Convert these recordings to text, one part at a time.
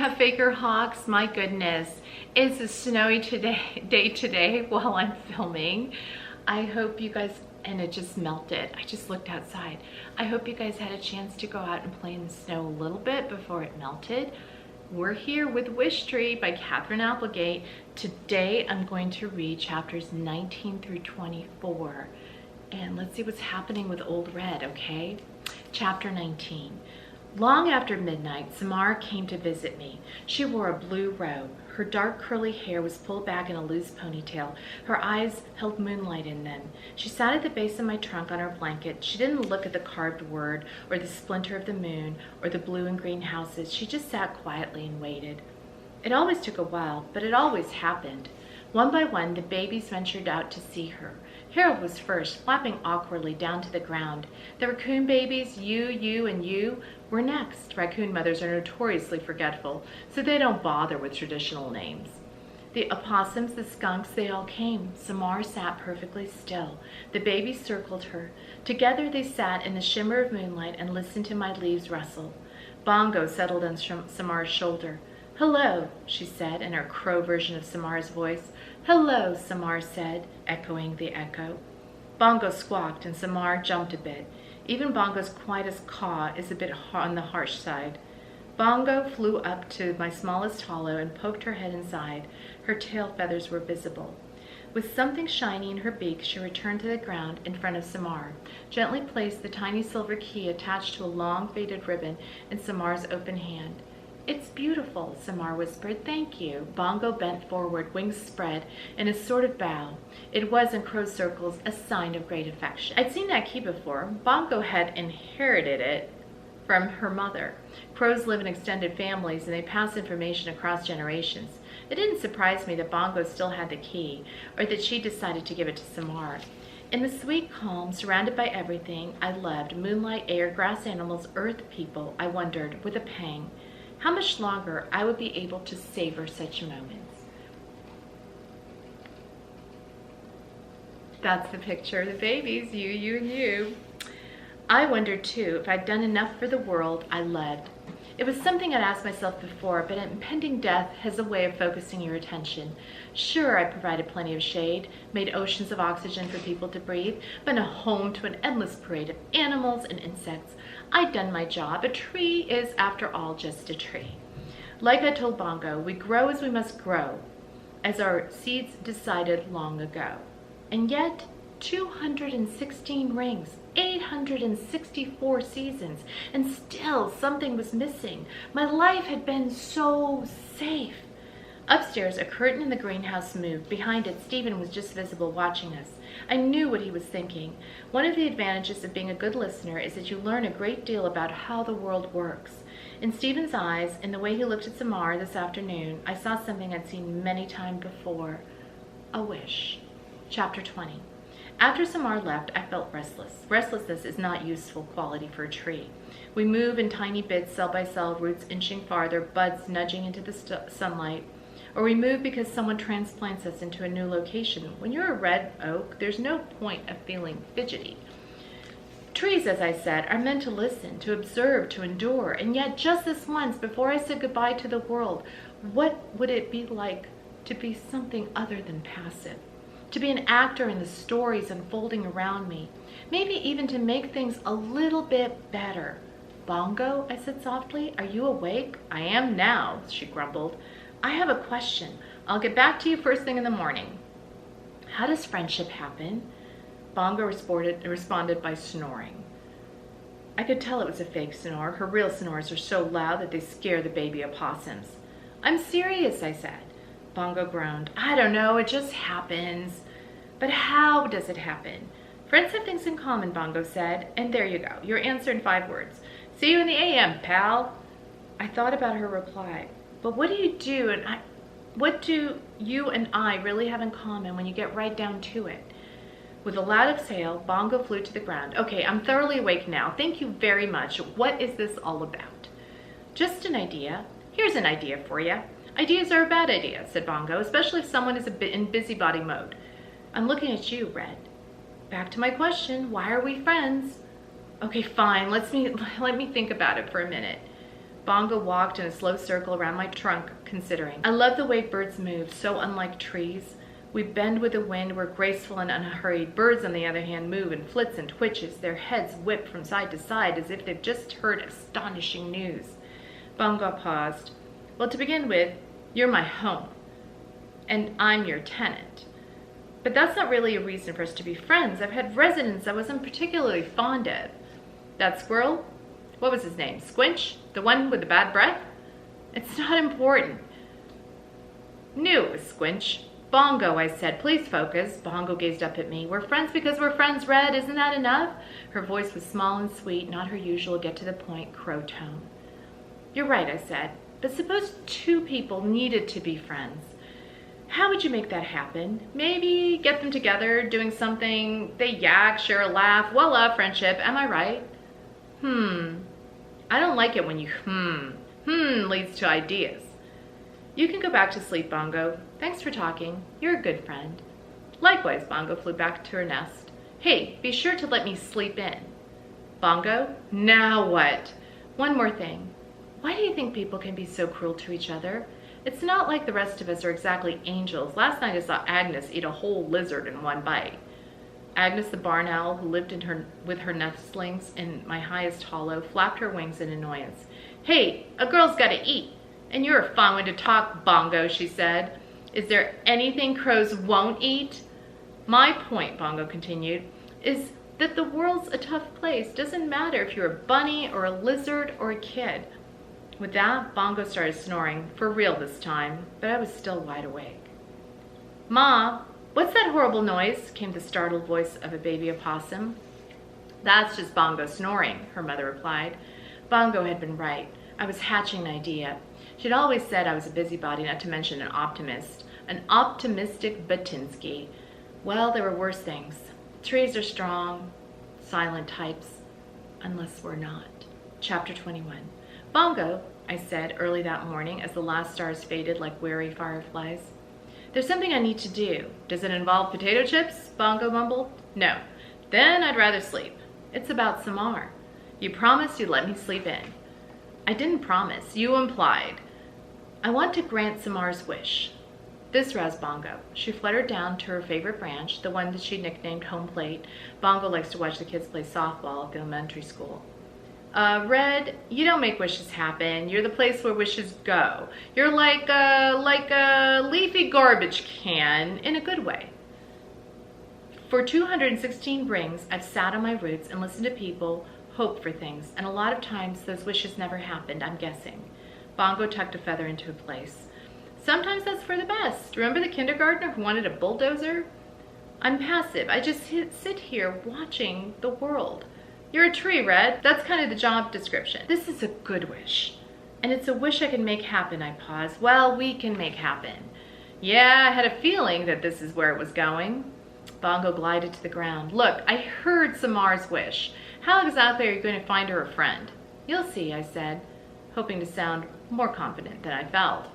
Huffaker Hawks. My goodness, it's a snowy day today while I'm filming. I hope you guys, and it just melted. I just looked outside. I hope you guys had a chance to go out and play in the snow a little bit before it melted. We're here with WISHTREE by Katherine Applegate. Today I'm going to read chapters 19 through 24. And let's see what's happening with Old Red, okay? Chapter 19. Long after midnight, Samara came to visit me. She wore a blue robe. Her dark curly hair was pulled back in a loose ponytail. Her eyes held moonlight in them. She sat at the base of my trunk on her blanket. She didn't look at the carved word or the splinter of the moon or the blue and green houses. She just sat quietly and waited. It always took a while, but it always happened. One by one, the babies ventured out to see her. Harold was first, flapping awkwardly down to the ground. The raccoon babies, you, and you, were next. Raccoon mothers are notoriously forgetful, so they don't bother with traditional names. The opossums, the skunks, they all came. Samara sat perfectly still. The babies circled her. Together they sat in the shimmer of moonlight and listened to my leaves rustle. Bongo settled on Samara's shoulder. "Hello," she said in her crow version of Samara's voice. "Hello," Samara said, echoing the echo. Bongo squawked and Samara jumped a bit. Even Bongo's quietest caw is a bit on the harsh side. Bongo flew up to my smallest hollow and poked her head inside. Her tail feathers were visible. With something shiny in her beak, she returned to the ground in front of Samara, gently placed the tiny silver key attached to a long faded ribbon in Samara's open hand. "It's beautiful," Samara whispered. "Thank you." Bongo bent forward, wings spread, in a sort of bow. It was, in crow circles, a sign of great affection. I'd seen that key before. Bongo had inherited it from her mother. Crows live in extended families, and they pass information across generations. It didn't surprise me that Bongo still had the key, or that she decided to give it to Samara. In the sweet calm, surrounded by everything I loved, moonlight, air, grass animals, earth people, I wondered, with a pang, how much longer I would be able to savor such moments. That's the picture of the babies, you, and you. I wondered too if I'd done enough for the world I loved. It was something I'd asked myself before, but impending death has a way of focusing your attention. Sure, I provided plenty of shade, made oceans of oxygen for people to breathe, been a home to an endless parade of animals and insects. I'd done my job. A tree is, after all, just a tree. Like I told Bongo, we grow as we must grow, as our seeds decided long ago. And yet, 216 rings, 864 seasons, and still something was missing. My life had been so safe. Upstairs, a curtain in the greenhouse moved. Behind it, Stephen was just visible, watching us. I knew what he was thinking. One of the advantages of being a good listener is that you learn a great deal about how the world works. In Stephen's eyes, in the way he looked at Samara this afternoon, I saw something I'd seen many times before. A wish. Chapter 20. After Samara left, I felt restless. Restlessness is not useful quality for a tree. We move in tiny bits, cell by cell, roots inching farther, buds nudging into the sunlight. Or we move because someone transplants us into a new location. When you're a red oak, there's no point of feeling fidgety. Trees, as I said, are meant to listen, to observe, to endure. And yet, just this once, before I said goodbye to the world, what would it be like to be something other than passive? To be an actor in the stories unfolding around me. Maybe even to make things a little bit better. "Bongo," I said softly, "are you awake?" "I am now," she grumbled. "I have a question. I'll get back to you first thing in the morning. How does friendship happen?" Bongo responded by snoring. I could tell it was a fake snore. Her real snores are so loud that they scare the baby opossums. "I'm serious," I said. Bongo groaned. "I don't know, it just happens." "But how does it happen?" "Friends have things in common," Bongo said. And there you go, your answer in 5 words. "See you in the AM, pal." I thought about her reply. But what do you and I really have in common when you get right down to it? With a loud exhale, Bongo flew to the ground. "Okay, I'm thoroughly awake now. Thank you very much. What is this all about?" "Just an idea. Here's an idea for you." "Ideas are a bad idea," said Bongo, "especially if someone is a bit in busybody mode." "I'm looking at you, Red." "Back to my question, why are we friends?" "Okay, fine. Let me think about it for a minute." Bongo walked in a slow circle around my trunk, considering. I love the way birds move, so unlike trees. We bend with the wind, we're graceful and unhurried. Birds, on the other hand, move and flits and twitches, their heads whip from side to side as if they've just heard astonishing news. Bongo paused. Well, to begin with, you're my home, and I'm your tenant. But that's not really a reason for us to be friends. I've had residents I wasn't particularly fond of. That squirrel? What was his name? Squinch? The one with the bad breath? It's not important. Knew it was Squinch. Bongo, I said. Please focus. Bongo gazed up at me. We're friends because we're friends, Red. Isn't that enough? Her voice was small and sweet, not her usual get-to-the-point crow tone. You're right, I said. But suppose two people needed to be friends. How would you make that happen? Maybe get them together, doing something, they yak, share a laugh, voila, friendship. Am I right? I don't like it when you leads to ideas. You can go back to sleep, Bongo. Thanks for talking. You're a good friend. Likewise, Bongo flew back to her nest. Hey, be sure to let me sleep in. Bongo, now what? One more thing. Why do you think people can be so cruel to each other? It's not like the rest of us are exactly angels. Last night I saw Agnes eat a whole lizard in one bite. Agnes the barn owl, who lived with her nestlings in my highest hollow, flapped her wings in annoyance. Hey, a girl's gotta eat. And you're a fine one to talk, Bongo, she said. Is there anything crows won't eat? My point, Bongo continued, is that the world's a tough place. Doesn't matter if you're a bunny or a lizard or a kid. With that, Bongo started snoring, for real this time, but I was still wide awake. Ma, what's that horrible noise? Came the startled voice of a baby opossum. That's just Bongo snoring, her mother replied. Bongo had been right. I was hatching an idea. She'd always said I was a busybody, not to mention an optimist. An optimistic Batinsky. Well, there were worse things. Trees are strong, silent types, unless we're not. Chapter 21. Bongo, I said early that morning as the last stars faded like weary fireflies. There's something I need to do. Does it involve potato chips? Bongo mumbled. No. Then I'd rather sleep. It's about Samara. You promised you'd let me sleep in. I didn't promise. You implied. I want to grant Samara's wish. This roused Bongo. She fluttered down to her favorite branch, the one that she nicknamed home plate. Bongo likes to watch the kids play softball at the elementary school. Red, you don't make wishes happen. You're the place where wishes go. You're like a leafy garbage can in a good way. For 216 brings, I've sat on my roots and listened to people hope for things, and a lot of times those wishes never happened, I'm guessing. Bongo tucked a feather into a place. Sometimes that's for the best. Remember the kindergartner who wanted a bulldozer? I'm passive. I just sit here watching the world. You're a tree, Red. That's kind of the job description. This is a good wish. And it's a wish I can make happen, I paused. Well, we can make happen. Yeah, I had a feeling that this is where it was going. Bongo glided to the ground. Look, I heard Samara's wish. How exactly are you going to find her a friend? You'll see, I said, hoping to sound more confident than I felt.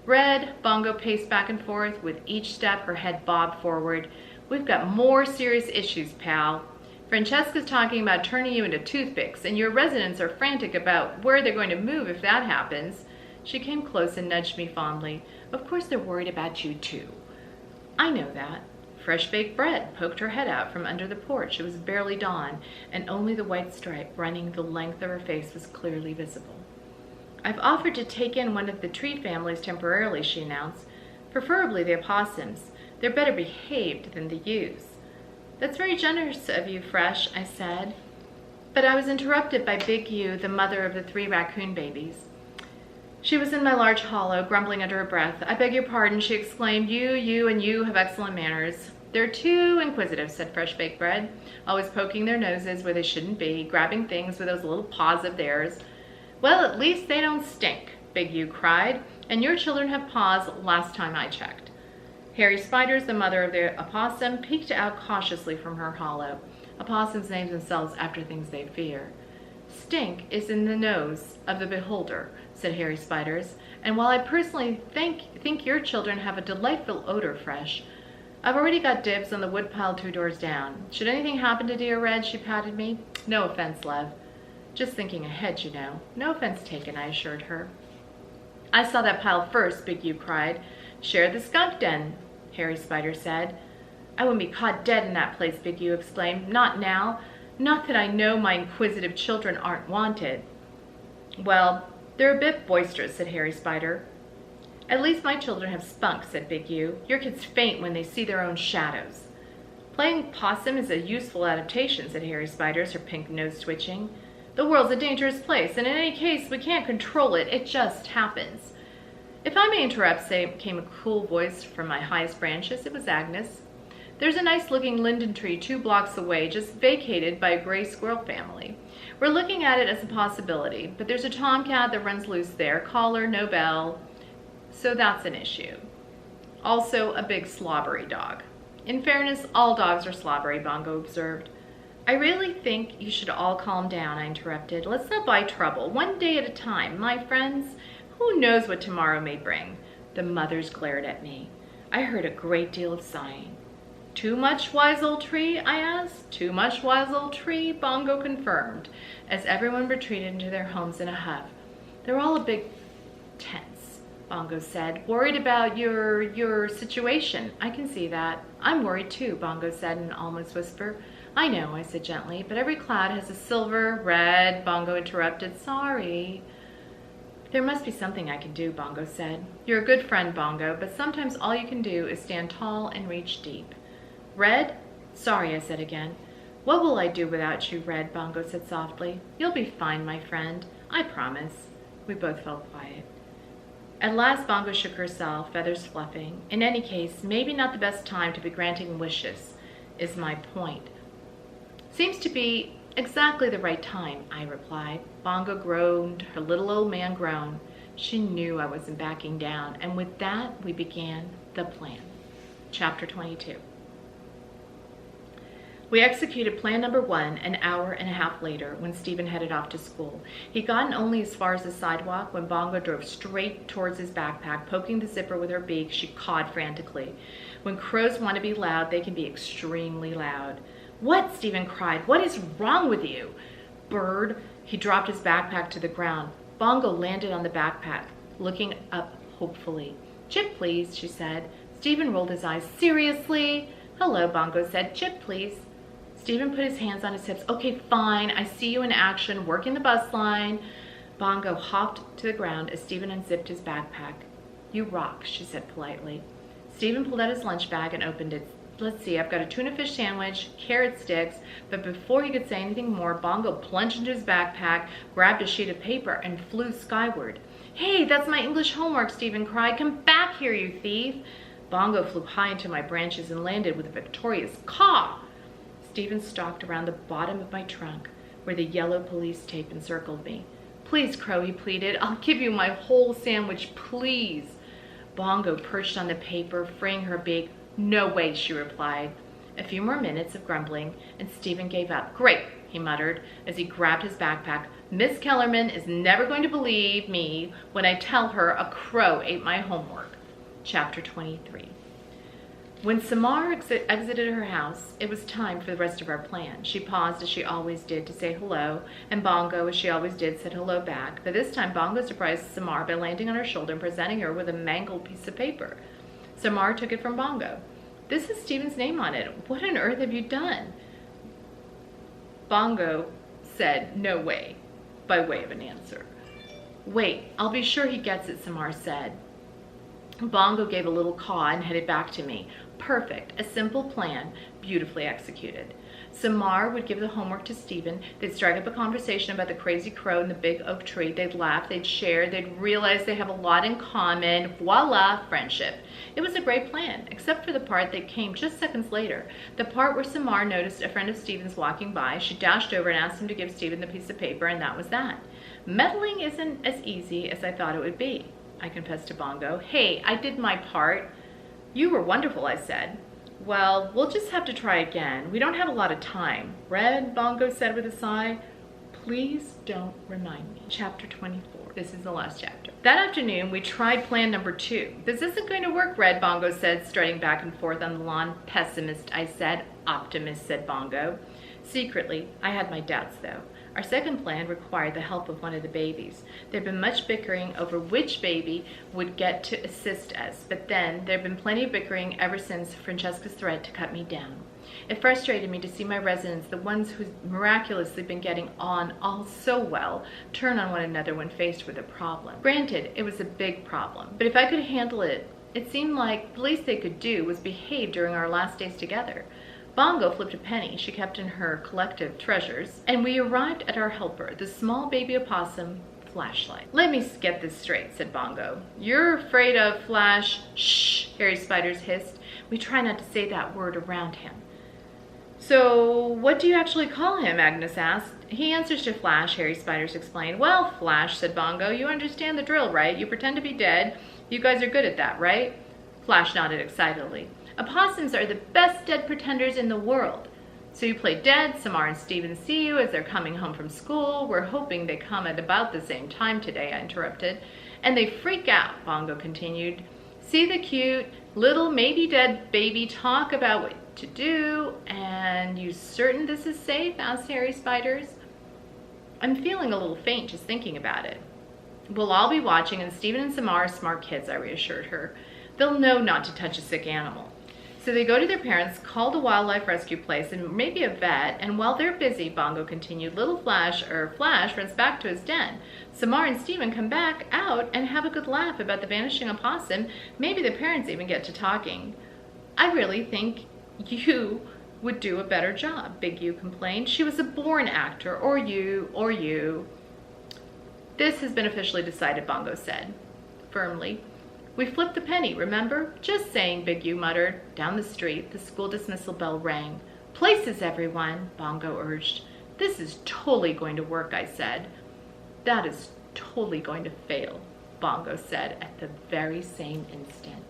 Red, Bongo paced back and forth. With each step, her head bobbed forward. We've got more serious issues, pal. Francesca's talking about turning you into toothpicks, and your residents are frantic about where they're going to move if that happens. She came close and nudged me fondly. Of course they're worried about you, too. I know that. Fresh baked bread poked her head out from under the porch. It was barely dawn, and only the white stripe running the length of her face was clearly visible. I've offered to take in one of the tree families temporarily, she announced. Preferably the opossums. They're better behaved than the ewes. That's very generous of you, Fresh, I said. But I was interrupted by Big Ewe, the mother of the 3 raccoon babies. She was in my large hollow, grumbling under her breath. I beg your pardon, she exclaimed. You, and you have excellent manners. They're too inquisitive, said Fresh Baked Bread, always poking their noses where they shouldn't be, grabbing things with those little paws of theirs. Well, at least they don't stink, Big Ewe cried, and your children have paws last time I checked. Hairy Spiders, the mother of the opossum, peeked out cautiously from her hollow. Opossums name themselves after things they fear. Stink is in the nose of the beholder, said Hairy Spiders, and while I personally think your children have a delightful odor, Fresh, I've already got dibs on the woodpile 2 doors down. Should anything happen to dear Red, she patted me. No offense, love. Just thinking ahead, you know. No offense taken, I assured her. I saw that pile first, Big U cried. Share the skunk den, Harry Spider said. I wouldn't be caught dead in that place, Big U exclaimed. Not now. Not that I know my inquisitive children aren't wanted. Well, they're a bit boisterous, said Harry Spider. At least my children have spunk, said Big U. Your kids faint when they see their own shadows. Playing possum is a useful adaptation, said Harry Spider, her pink nose twitching. The world's a dangerous place, and in any case, we can't control it. It just happens. If I may interrupt, came a cool voice from my highest branches. It was Agnes. There's a nice-looking linden tree 2 blocks away, just vacated by a gray squirrel family. We're looking at it as a possibility, but there's a tomcat that runs loose there, collar, no bell, so that's an issue. Also, a big slobbery dog. In fairness, all dogs are slobbery, Bongo observed. I really think you should all calm down, I interrupted. Let's not buy trouble, one day at a time, my friends. Who knows what tomorrow may bring? The mothers glared at me. I heard a great deal of sighing. Too much, wise old tree? I asked. Too much, wise old tree? Bongo confirmed, as everyone retreated into their homes in a huff. They're all a bit tense, Bongo said. Worried about your situation. I can see that. I'm worried too, Bongo said in an almost whisper. I know, I said gently, but every cloud has a silver, red, Bongo interrupted. Sorry. There must be something I can do, Bongo said. You're a good friend, Bongo, but sometimes all you can do is stand tall and reach deep. Red? Sorry, I said again. What will I do without you, Red? Bongo said softly. You'll be fine, my friend. I promise. We both fell quiet. At last, Bongo shook herself, feathers fluffing. In any case, maybe not the best time to be granting wishes, is my point. Seems to be exactly the right time, I replied. Bongo groaned, her little old man groaned. She knew I wasn't backing down, and with that, we began the plan. Chapter 22. We executed plan number 1 an hour and a half later when Stephen headed off to school. He'd gotten only as far as the sidewalk when Bongo drove straight towards his backpack, poking the zipper with her beak. She cawed frantically. When crows want to be loud, they can be extremely loud. What? Stephen cried. What is wrong with you? Bird. He dropped his backpack to the ground. Bongo landed on the backpack, looking up hopefully. Chip, please, she said. Stephen rolled his eyes. Seriously? Hello, Bongo said. Chip, please. Stephen put his hands on his hips. Okay, fine. I see you in action, working the bus line. Bongo hopped to the ground as Stephen unzipped his backpack. You rock, she said politely. Stephen pulled out his lunch bag and opened it. Let's see, I've got a tuna fish sandwich, carrot sticks, but before he could say anything more, Bongo plunged into his backpack, grabbed a sheet of paper, and flew skyward. Hey, that's my English homework, Stephen cried. Come back here, you thief. Bongo flew high into my branches and landed with a victorious caw. Stephen stalked around the bottom of my trunk, where the yellow police tape encircled me. Please, Crow, he pleaded. I'll give you my whole sandwich, please. Bongo perched on the paper, freeing her beak. No way, she replied. A few more minutes of grumbling, and Stephen gave up. Great, he muttered as he grabbed his backpack. Miss Kellerman is never going to believe me when I tell her a crow ate my homework. Chapter 23. When Samara exited her house, it was time for the rest of our plan. She paused as she always did to say hello, and Bongo, as she always did, said hello back. But this time Bongo surprised Samara by landing on her shoulder and presenting her with a mangled piece of paper. Samara took it from Bongo. This is Stephen's name on it. What on earth have you done? Bongo said, no way, by way of an answer. Wait, I'll be sure he gets it, Samara said. Bongo gave a little caw and headed back to me. Perfect, a simple plan, beautifully executed. Samara would give the homework to Stephen. They'd strike up a conversation about the crazy crow and the big oak tree. They'd laugh, they'd share, they'd realize they have a lot in common. Voila, friendship. It was a great plan, except for the part that came just seconds later. The part where Samara noticed a friend of Stephen's walking by. She dashed over and asked him to give Stephen the piece of paper, and that was that. Meddling isn't as easy as I thought it would be, I confessed to Bongo. Hey, I did my part. You were wonderful, I said. Well, we'll just have to try again. We don't have a lot of time. Red, Bongo said with a sigh. Please don't remind me. Chapter 24. This is the last chapter. That afternoon, we tried plan number 2. This isn't going to work, Red, Bongo said, strutting back and forth on the lawn. Pessimist, I said. Optimist, said Bongo. Secretly, I had my doubts, though. Our second plan required the help of one of the babies. There had been much bickering over which baby would get to assist us, but then there had been plenty of bickering ever since Francesca's threat to cut me down. It frustrated me to see my residents, the ones who'd miraculously been getting on all so well, turn on one another when faced with a problem. Granted, it was a big problem, but if I could handle it, it seemed like the least they could do was behave during our last days together. Bongo flipped a penny she kept in her collective treasures, and we arrived at our helper, the small baby opossum, Flashlight. "Let me get this straight," said Bongo. "You're afraid of Flash—" "Shh," Harry Spiders hissed. "We try not to say that word around him." "So what do you actually call him?" Agnes asked. "He answers to Flash," Harry Spiders explained. "Well, Flash," said Bongo, "you understand the drill, right? You pretend to be dead. You guys are good at that, right?" Flash nodded excitedly. "Opossums are the best dead pretenders in the world. So you play dead, Samara and Steven see you as they're coming home from school. We're hoping they come at about the same time today," I interrupted. "And they freak out," Bongo continued. "See the cute little maybe dead baby talk about what to do. And you certain this is safe?" asked Harry Spiders. "I'm feeling a little faint just thinking about it." "We'll all be watching, and Steven and Samara are smart kids," I reassured her. "They'll know not to touch a sick animal." So they go to their parents, call the wildlife rescue place, and maybe a vet, and while they're busy, Bongo continued, little Flash runs back to his den. Samara and Steven come back out and have a good laugh about the vanishing opossum. Maybe the parents even get to talking. "I really think you would do a better job," Big U complained. "She was a born actor, or you. "This has been officially decided," Bongo said firmly. "We flipped the penny, remember?" "Just saying," Big U muttered. Down the street, the school dismissal bell rang. "Places, everyone," Bongo urged. "This is totally going to work," I said. "That is totally going to fail," Bongo said at the very same instant.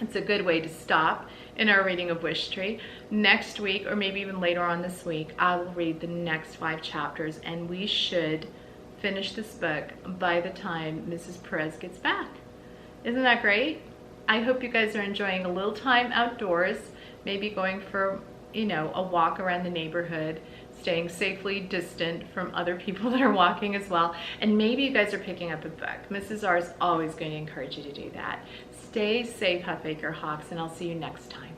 It's a good way to stop in our reading of WISHTREE. Next week, or maybe even later on this week, I will read the next 5 chapters, and we should finish this book by the time Mrs. Perez gets back. Isn't that great? I hope you guys are enjoying a little time outdoors, maybe going for, a walk around the neighborhood, staying safely distant from other people that are walking as well, and maybe you guys are picking up a book. Mrs. R is always going to encourage you to do that. Stay safe, Huffaker Hawks, and I'll see you next time.